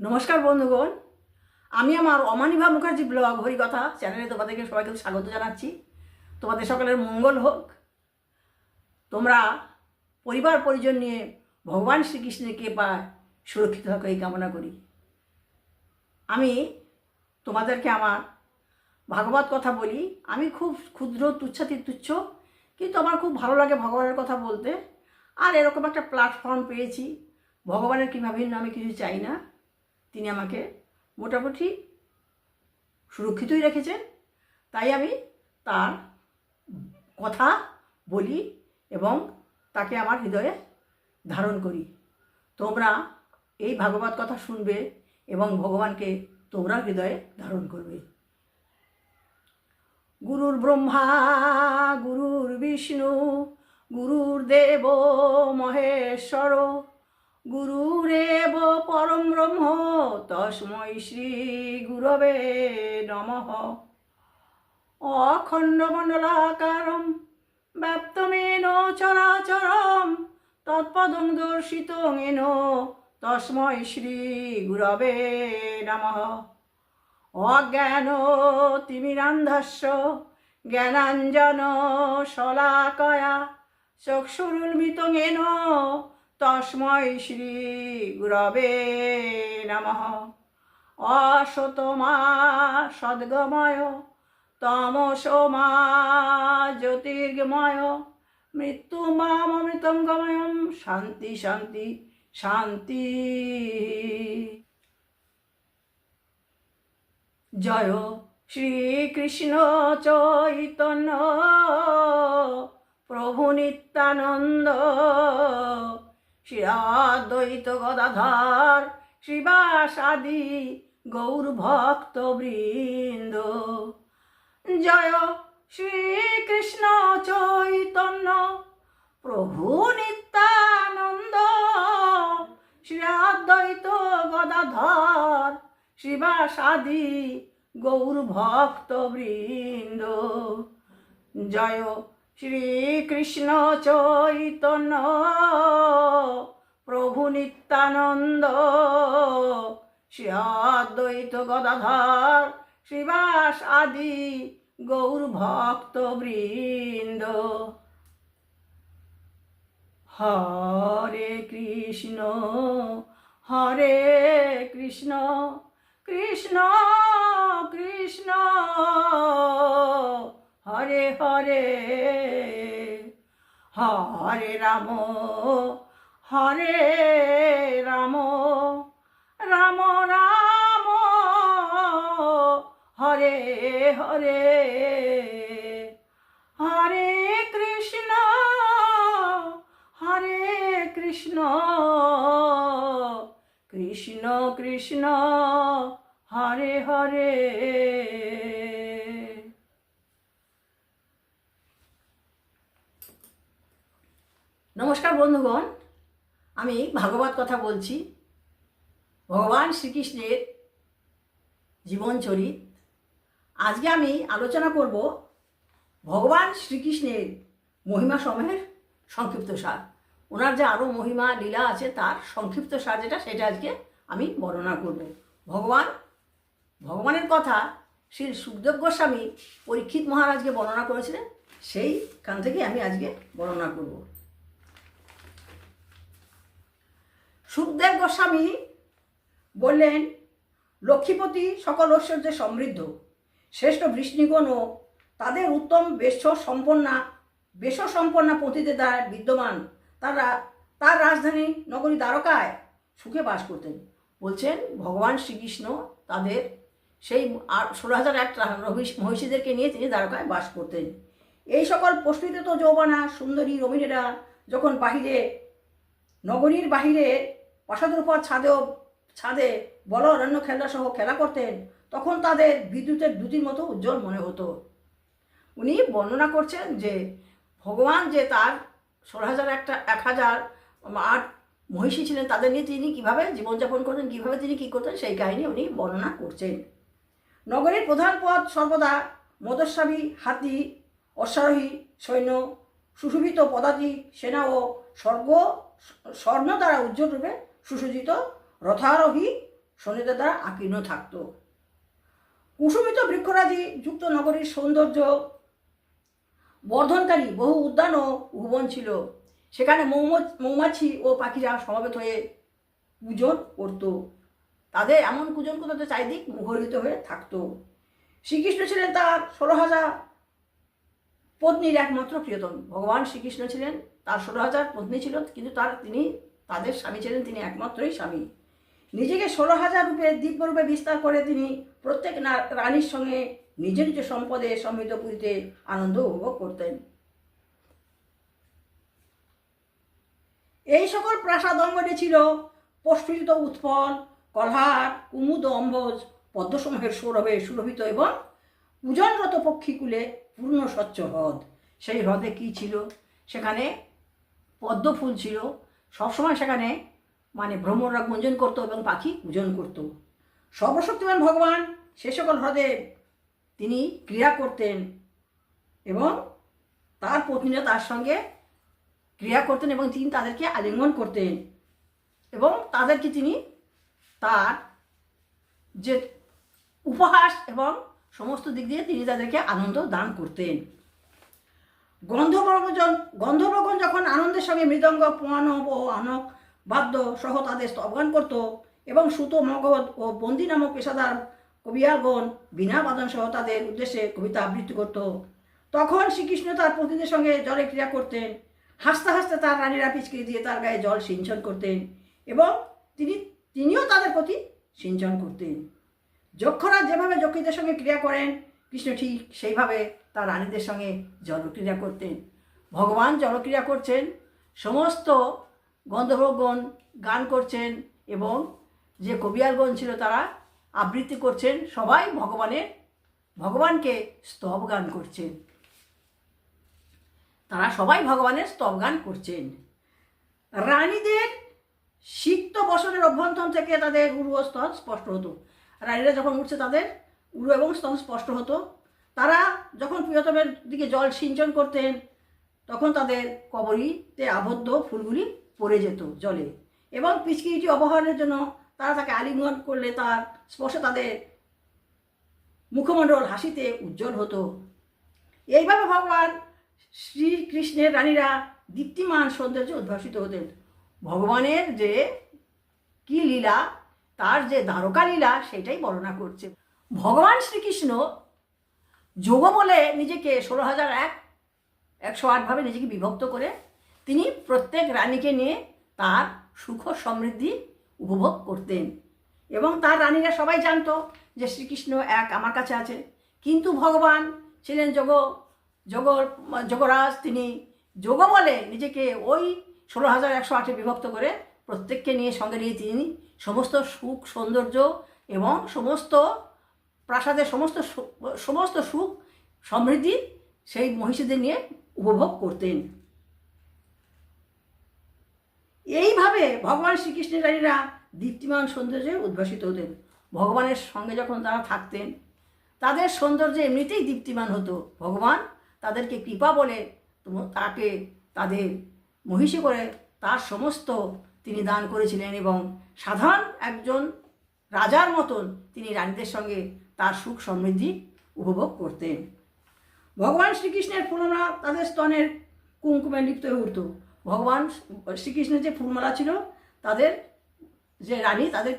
নমস্কার বন্ধুগণ, আমি আমার অমানিভা মুখার্জি ব্লগ হরিকথা চ্যানেলে তোমাদেরকে সবাইকে স্বাগত জানাচ্ছি। তোমাদের সকলের মঙ্গল হোক। তোমরা পরিবার পরিজন নিয়ে ভগবান শ্রীকৃষ্ণের কৃপায় সুরক্ষিত থাকো এই কামনা করি। আমি তোমাদেরকে আমার ভাগবত কথা বলি। আমি খুব ক্ষুদ্র তুচ্ছাতি তুচ্ছ, কিন্তু আমার খুব ভালো লাগে ভগবানের কথা বলতে। আর এরকম একটা প্ল্যাটফর্ম পেয়েছি। ভগবানের কৃপা ভিন্ন আমি কিছু চাই না। তিনি আমাকে মোটামুটি সুরক্ষিতই রেখেছেন, তাই আমি তার কথা বলি এবং তাকে আমার হৃদয়ে ধারণ করি। তোমরা এই ভাগবত কথা শুনবে এবং ভগবানকে তোমরা হৃদয়ে ধারণ করবে। গুরুর ব্রহ্মা গুরুর বিষ্ণু গুরুর্দেব মহেশ্বর গুরুরেব পরম ব্রহ্ম তস্मै শ্রী গুরবে নমঃ। অখণ্ডমণ্ডলাকারম ব্যাপ্তমেন চরাচরম তৎপদং দর্শিতং येन তস্मै শ্রী গুরবে নমঃ। অজ্ঞান তিমিরান্ধস্য জ্ঞানাঞ্জন শলাকয়া চক্ষুरुन्मिलितं येन তস্मै শ্রী গুরবে নমঃ। অসতমা সদ্গময় তমসোমা জ্যোতির্গময় মৃত্যুমামৃতং গময়ম শান্তি শান্তি শান্তি। জয় শ্রীকৃষ্ণ চৈতন্য প্রভু নিত্যানন্দ শ্রী অদ্বৈত গদাধর শ্রীবাসাদি গৌর ভক্ত বৃন্দ। জয় শ্রীকৃষ্ণ চৈতন্য প্রভু নিত্যানন্দ শ্রী অদ্বৈত গদাধর শ্রীবাসাদি গৌর ভক্ত বৃন্দ। জয় শ্রীকৃষ্ণ চৈতন্য প্রভু নিত্যানন্দ শ্রী অদ্বৈত গদাধর শ্রীবাসাদি গৌর ভক্ত বৃন্দ। হরে কৃষ্ণ কৃষ্ণ কৃষ্ণ হরে হরে হরে রাম রাম রাম হরে হরে হরে কৃষ্ণ কৃষ্ণ কৃষ্ণ হরে হরে। নমস্কার বন্ধুগণ, আমি ভাগবত কথা বলছি। ভগবান শ্রীকৃষ্ণের জীবনচরিত। আজকে আমি আলোচনা করব ভগবান শ্রীকৃষ্ণের মহিমা সমূহের সংক্ষিপ্ত সার। ওনার যে আরও মহিমা লীলা আছে তার সংক্ষিপ্ত সার সেটা আজকে আমি বর্ণনা করব। ভগবানের কথা শ্রী সুখদেব গোস্বামী পরীক্ষিত মহারাজকে বর্ণনা করেছিলেন, সেইখান থেকে আমি আজকে বর্ণনা করব। সুখদেব গোস্বামী বললেন, লক্ষ্মীপতি সকল ঐশ্বর্যে সমৃদ্ধ শ্রেষ্ঠ বৃষ্ণিগণ ও তাদের উত্তম বেশ সম্পন্না পতিদের দ্বারা বিদ্যমান তার রাজধানী নগরী দ্বারকায় সুখে বাস করতেন। বলছেন ভগবান শ্রীকৃষ্ণ তাদের সেই 16,001 মহিষীদেরকে নিয়ে তিনি দ্বারকায় বাস করতেন। এই সকল প্রস্ফুটিত যৌবনা সুন্দরী রমণীরা যখন নগরীর বাহিরে প্রাসাদের উপর ছাদে বল অরণ্য খেলা সহ খেলা করতেন, তখন তাদের বিদ্যুতের দ্যুতির মতো উজ্জ্বল মনে হতো। উনি বর্ণনা করছেন যে ভগবান যে তার 16,001 মহিষী ছিলেন, তাদের নিয়ে তিনি কীভাবে জীবনযাপন করতেন, কীভাবে তিনি কী করতেন, সেই কাহিনী উনি বর্ণনা করছেন। নগরীর প্রধান পথ সর্বদা মদস্বাবী হাতি অশ্বারোহী সৈন্য সুশোভিত পদাতি সেনা ও স্বর্ণ দ্বারা উজ্জ্বল রূপে সুসজ্জিত রথারোহী সৌন্দর্য দ্বারা আকীর্ণ থাকত। কুসুমিত বৃক্ষরাজি যুক্ত নগরীর সৌন্দর্য বর্ধনকারী বহু উদ্যান ও ভুবন ছিল। সেখানে মৌমাছি ও পাখিরা সমবেত হয়ে পূজন করত। তাদের এমন পূজন করতে চারিদিক মুখরিত হয়ে থাকতো। শ্রীকৃষ্ণ ছিলেন তার 16,000 পত্নীর একমাত্র প্রিয়তম। ভগবান শ্রীকৃষ্ণ ছিলেন, তার 16,000 পত্নী ছিল, কিন্তু তিনি তাদের স্বামী ছিলেন, তিনি একমাত্রই স্বামী। নিজেকে 16,000 রূপে দিব্যরূপে বিস্তার করে তিনি প্রত্যেক রানীর সঙ্গে নিজ নিজ সম্পদে সমৃদ্ধ পুরীতে আনন্দ উপভোগ করতেন। এই সকল প্রাসাদ অঙ্গনে ছিল প্রস্ফুটিত উৎপল, কলহার, কুমুদ অম্বজ, পদ্মসমূহের সৌরভে সুরভিত এবং পূজনরত পক্ষীকুলে পূর্ণ স্বচ্ছ হ্রদ। সেই হ্রদে কি ছিল? সেখানে পদ্ম ফুল ছিল, সবসময় সেখানে ভ্রমররা গুঞ্জন করতো এবং পাখি পূজন করত। সর্বশক্তিমান ভগবান সে সকল হ্রদে তিনি ক্রিয়া করতেন এবং তার পত্নীরা তার সঙ্গে ক্রিয়া করতেন এবং তিনি তাদেরকে আলিঙ্গন করতেন এবং তাদেরকে তিনি তার যে উপহাস এবং সমস্ত দিক দিয়ে তিনি তাদেরকে আনন্দ দান করতেন। গন্ধর্বগণ যখন আনন্দের সঙ্গে মৃদঙ্গ, পোয়ানো ও আনক বাদ্য সহ তাদের স্তবগান করত এবং সুত, মগধ ও বন্দী নামক পেশাদার কবিয়ালগণ বীণা বাদন সহ তাদের উদ্দেশ্যে কবিতা আবৃত্তি করত, তখন শ্রীকৃষ্ণ তার পত্নীদের সঙ্গে জলে ক্রিয়া করতেন। হাসতে হাসতে তার রানীরা পিচকিরি দিয়ে তার গায়ে জল সিঞ্চন করতেন এবং তিনিও তাদের প্রতি সিঞ্চন করতেন। যক্ষরাজ যেভাবে যক্ষীদের সঙ্গে ক্রিয়া করেন, কৃষ্ণ ঠিক সেইভাবে তার রানীদের সঙ্গে জলক্রিয়া করতেন। ভগবান জলক্রিয়া করছেন, সমস্ত গন্ধর্বগণ গান করছেন এবং যে কবিয়ালগণ ছিল তারা আবৃত্তি করছেন, সবাই ভগবানকে স্তব গান করছেন। তারা সবাই ভগবানের স্তব গান করছেন। রানীদের সিক্ত বসনের অভ্যন্তর থেকে তাদের উরু ও স্তন স্পষ্ট হতো। রানীরা যখন উঠছে তাদের উরু এবং স্তন স্পষ্ট হতো। তারা যখন প্রিয়তমের দিকে জল সিঞ্চন করতেন তখন তাদের কবরীতে আবদ্ধ ফুলগুলি পড়ে যেত জলে এবং পিচকিরিটি অপহরণের জন্য তারা তাকে আলিঙ্গন করলে তার স্পর্শে তাদের মুখমণ্ডল হাসিতে উজ্জ্বল হতো। এইভাবে ভগবান শ্রীকৃষ্ণের রানীরা দীপ্তিমান সৌন্দর্যে উদ্ভাসিত হতেন। ভগবানের যে কি লীলা, তার যে দ্বারকা লীলা, সেটাই বর্ণনা করছে। ভগবান শ্রীকৃষ্ণ যোগ বলে নিজেকে 16,108 ভাবে নিজেকে বিভক্ত করে তিনি প্রত্যেক রানীকে নিয়ে তার সুখ সমৃদ্ধি উপভোগ করতেন এবং তার রানীরা সবাই জানতো যে শ্রীকৃষ্ণ এক আমার কাছে আছে। কিন্তু ভগবান ছিলেন যোগরাজ, তিনি যোগ বলে নিজেকে ওই 16,108-এ বিভক্ত করে প্রত্যেককে নিয়ে সঙ্গে নিয়ে তিনি সমস্ত সুখ সৌন্দর্য এবং সমস্ত প্রাসাদের সমস্ত সুখ সমৃদ্ধি সেই মহিষীদের নিয়ে উপভোগ করতেন। এইভাবে ভগবান শ্রীকৃষ্ণের রানীরা দীপ্তিমান সৌন্দর্যে উদ্ভাসিত হতেন। ভগবানের সঙ্গে যখন তারা থাকতেন তাদের সৌন্দর্য এমনিতেই দীপ্তিমান হতো। ভগবান তাদেরকে কৃপা বলে তাকে তাদের মহিষী করে তার সমস্ত তিনি দান করেছিলেন এবং সাধারণ একজন রাজার মতন তিনি রানীদের সঙ্গে তার সুখ সমৃদ্ধি উপভোগ করতেন। ভগবান শ্রীকৃষ্ণের ফুলমালা তাদের স্তনের কুঙ্কুমে লিপ্ত হয়ে উঠত। ভগবান শ্রীকৃষ্ণের যে ফুলমালা ছিল তাদের যে রানী তাদের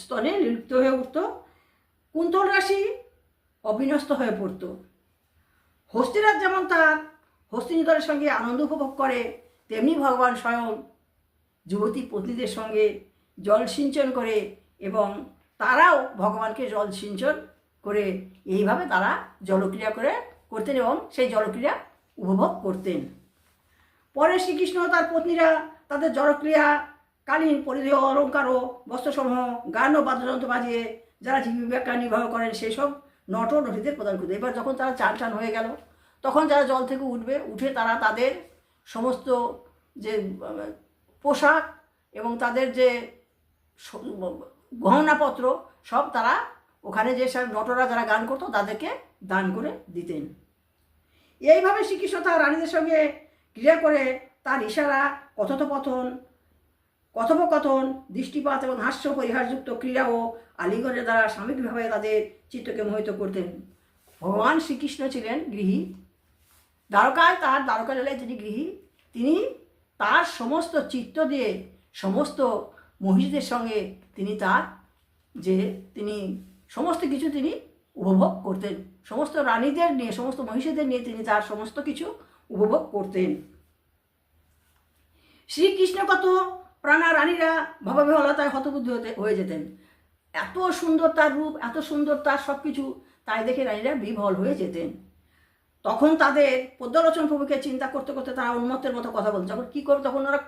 স্তনে লিপ্ত হয়ে উঠত। কুন্তল রাশি অবিনস্ত হয়ে পড়ত। হস্তিরাজ যেমন তার হস্তিনীধরের সঙ্গে আনন্দ উপভোগ করে, তেমনি ভগবান স্বয়ং যুবতী পত্নীদের সঙ্গে জল সিঞ্চন করে এবং তারাও ভগবানকে জল সিঞ্চন করে এইভাবে তারা জলক্রিয়া করতেন এবং সেই জলক্রিয়া উপভোগ করতেন। পরে শ্রীকৃষ্ণ তার পত্নীরা তাদের জলক্রিয়াকালীন পরিধেয় অলঙ্কার ও বস্ত্রসমূহ গান ও বাদ্যযন্ত্র বাজিয়ে যারা জীবিকা নির্বাহ করেন সেই সব নটীদের প্রদান করতে। এবার যখন তারা চান হয়ে গেল তখন যারা জল থেকে উঠে তারা তাদের সমস্ত যে পোশাক এবং তাদের যে গহনাপত্র সব তারা ওখানে যে সব নটরা যারা গান করতো তাদেরকে দান করে দিতেন। এইভাবে শ্রীকৃষ্ণ তার রানীদের সঙ্গে ক্রিয়া করে তার ইশারা, কথোপকথন কথোপকথন, দৃষ্টিপাত এবং হাস্য পরিহারযুক্ত ক্রীড়া ও আলিঙ্গনের দ্বারা সাময়িকভাবে তাদের চিত্তকে মোহিত করতেন। ভগবান শ্রীকৃষ্ণ ছিলেন গৃহী। দ্বারকায় তার দ্বারকা লীলায় যিনি গৃহী, তিনি তার সমস্ত চিত্ত দিয়ে সমস্ত মহিষীদের সঙ্গে তিনি সমস্ত কিছু তিনি উপভোগ করতেন। সমস্ত রানীদের নিয়ে, সমস্ত মহিষীদের নিয়ে তিনি তার সমস্ত কিছু উপভোগ করতেন। শ্রীকৃষ্ণ কত প্রাণা রানীরা ভববিহ্বলতায় হতবুদ্ধি হয়ে যেতেন। এত সুন্দর তার রূপ, এত সুন্দর তার সব কিছু, তাই দেখে রানীরা বিহ্বল হয়ে যেতেন। তখন তাদের পদ্মলোচন প্রভুকে চিন্তা করতে করতে তারা উন্মত্তের মতো কথা বলতো। যখন কী করবে, তখন ওরা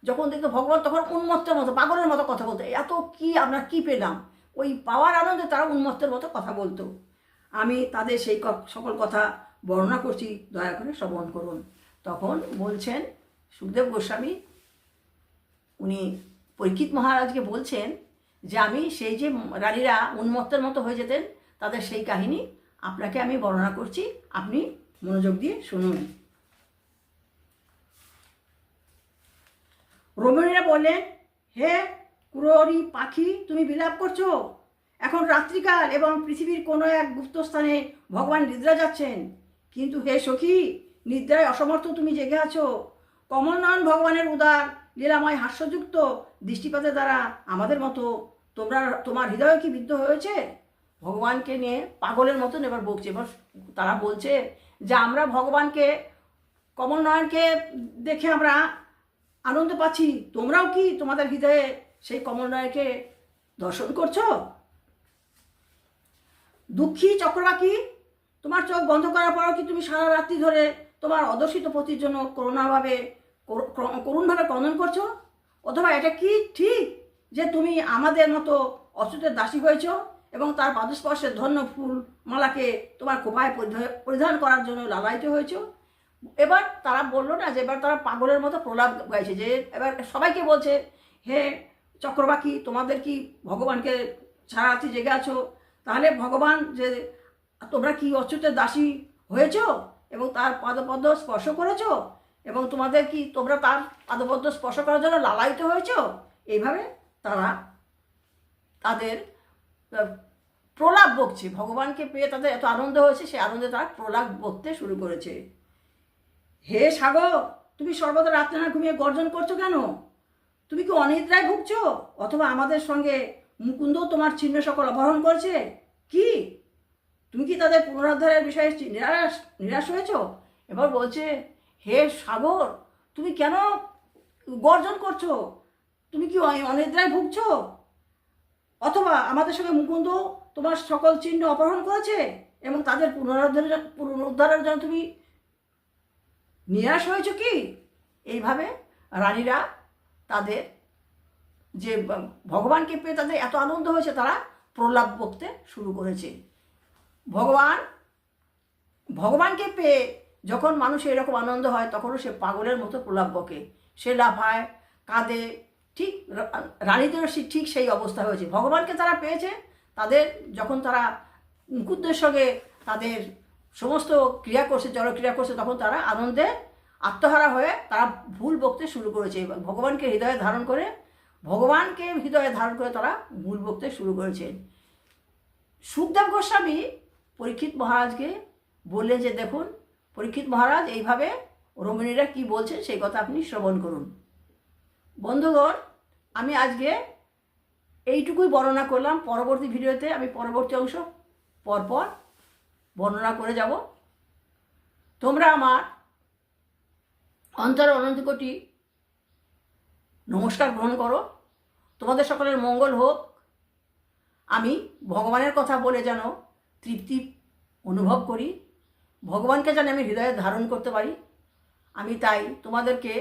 যখন দেখতো ভগবান, তখন উন্মত্তের মতো, পাগলের মতো কথা বলতো। এত কি আমরা কি পেলাম, ওই পাওয়ার আনন্দে তারা উন্মত্তের মতো কথা বলতো। আমি তাদের সেই সকল কথা বর্ণনা করছি, দয়া করে শ্রবণ করুন। তখন বলছেন সুখদেব গোস্বামী, উনি পরীক্ষিত মহারাজকে বলছেন যে আমি সেই যে রানীরা উন্মত্তের মতো হয়ে যেতেন, তাদের সেই কাহিনী আপনাকে আমি বর্ণনা করছি, আপনি মনোযোগ দিয়ে শুনুন। রমণীরা বললেন, হে কুররি পাখি, তুমি বিলাপ করছো? এখন রাত্রিকাল এবং পৃথিবীর কোনো এক গুপ্ত স্থানে ভগবান নিদ্রা যাচ্ছেন, কিন্তু হে সখী, নিদ্রায় অসমর্থ তুমি জেগে আছো। কমলনয়ন ভগবানের উদার লীলাময় হাস্যযুক্ত দৃষ্টিপাতের দ্বারা আমাদের মতো তোমার হৃদয় কি বিদ্ধ হয়েছে? ভগবানকে নিয়ে পাগলের মতন এবার বকছে। এবার তারা বলছে যে আমরা ভগবানকে, কমলনয়নকে দেখে আমরা আনন্দ পাচ্ছি, তোমরাও কি তোমাদের হৃদয়ে সেই কমলনয়নকে দর্শন করছো? দুঃখী চক্রবাকী, তোমার চোখ বন্ধ করার পরও কি তুমি সারা রাত্রি ধরে তোমার অদর্শিত পতির জন্য করুণভাবে ক্রন্দন করছো? অথবা এটা কি ঠিক যে তুমি আমাদের মতো অচ্যুতের দাসী হয়েছ এবং তার পাদস্পর্শের ধন্য ফুল মালাকে তোমার খোপায় পরিধান করার জন্য লালায়িত হয়েছ? এবার তারা বললো না যে এবার তারা পাগলের মতো প্রলাপ গাইছে, যে এবার সবাইকে বলছে, হে চক্রবাকী, তোমাদের কি ভগবানকে সারা রাত্রি জেগে আছো? তাহলে ভগবান যে তোমরা কি অচ্যুতের দাসী হয়েছ এবং তার পাদপদ্ম স্পর্শ করেছ এবং তোমরা তার পাদপদ্ম স্পর্শ করার জন্য লালায়িত হয়েছ? এইভাবে তারা তাদের প্রলাপ বকছে। ভগবানকে পেয়ে তাদের এত আনন্দ হয়েছে, সেই আনন্দে তারা প্রলাপ বকতে শুরু করেছে। হে সাগর, তুমি সর্বদা রাত্রে না ঘুমিয়ে গর্জন করছো কেন? তুমি কি অনিদ্রায় ভুগছো? অথবা আমাদের সঙ্গে মুকুন্দ তোমার চিহ্ন সকল অপহরণ করেছে কি? তুমি কি তাদের পুনরুদ্ধারের বিষয়ে নিরাশ হয়েছ? এবার বলছে, হে সাগর, তুমি কেন গর্জন করছো? তুমি কি অনিদ্রায় ভুগছো? অথবা আমাদের সঙ্গে মুকুন্দ তোমার সকল চিহ্ন অপহরণ করেছে এবং তাদের পুনরুদ্ধারের জন্য তুমি নিরাশ হয়েছ কি? এইভাবে রানীরা তাদের যে ভগবানকে পেয়ে তাদের এত আনন্দ হয়েছে, তারা প্রলাপ বকতে শুরু করেছে। ভগবানকে পেয়ে যখন মানুষের এরকম আনন্দ হয়, তখনও সে পাগলের মতো প্রলাপ বকে, সে লাফায়, কাঁদে। ঠিক রানীদেরও ঠিক সেই অবস্থা হয়েছে। ভগবানকে তারা পেয়েছে, যখন তারা মুকুন্দের সঙ্গে তাদের সমস্ত ক্রিয়া করছে, জলক্রিয়া করছে, তখন তারা আনন্দে আত্মহারা হয়ে তারা ভুল বকতে শুরু করেছে। ভগবানকে হৃদয়ে ধারণ করে তারা ভুল বকতে শুরু করেছে। সুখদেব গোস্বামী পরীক্ষিত মহারাজকে বললেন যে দেখুন পরীক্ষিত মহারাজ, এইভাবে রমণীরা কি বলছেন সেই কথা আপনি শ্রবণ করুন। বন্ধুগণ, আমি আজকে এইটুকুই বর্ণনা করলাম। পরবর্তী ভিডিওতে আমি পরবর্তী অংশ পরপর বর্ণনা করে যাব। তোমরা আমার অন্তর অনন্ত কোটি নমস্কার গ্রহণ করো। তোমাদের সকলের মঙ্গল হোক। আমি ভগবানের কথা বলে যেন তৃপ্তি অনুভব করি, ভগবানকে যেন আমি হৃদয়ে ধারণ করতে পারি, আমি তাই তোমাদেরকে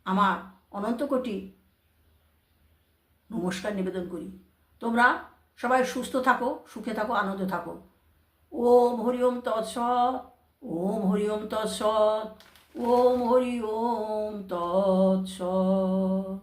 আমার অনন্ত কোটি নমস্কার নিবেদন করি। তোমরা সবাই সুস্থ থাকো, সুখে থাকো, আনন্দে থাকো। ওম হরি ওম তৎসৎ, ওম হরি ওম তৎসৎ, ওম হরি ওম তৎসৎ।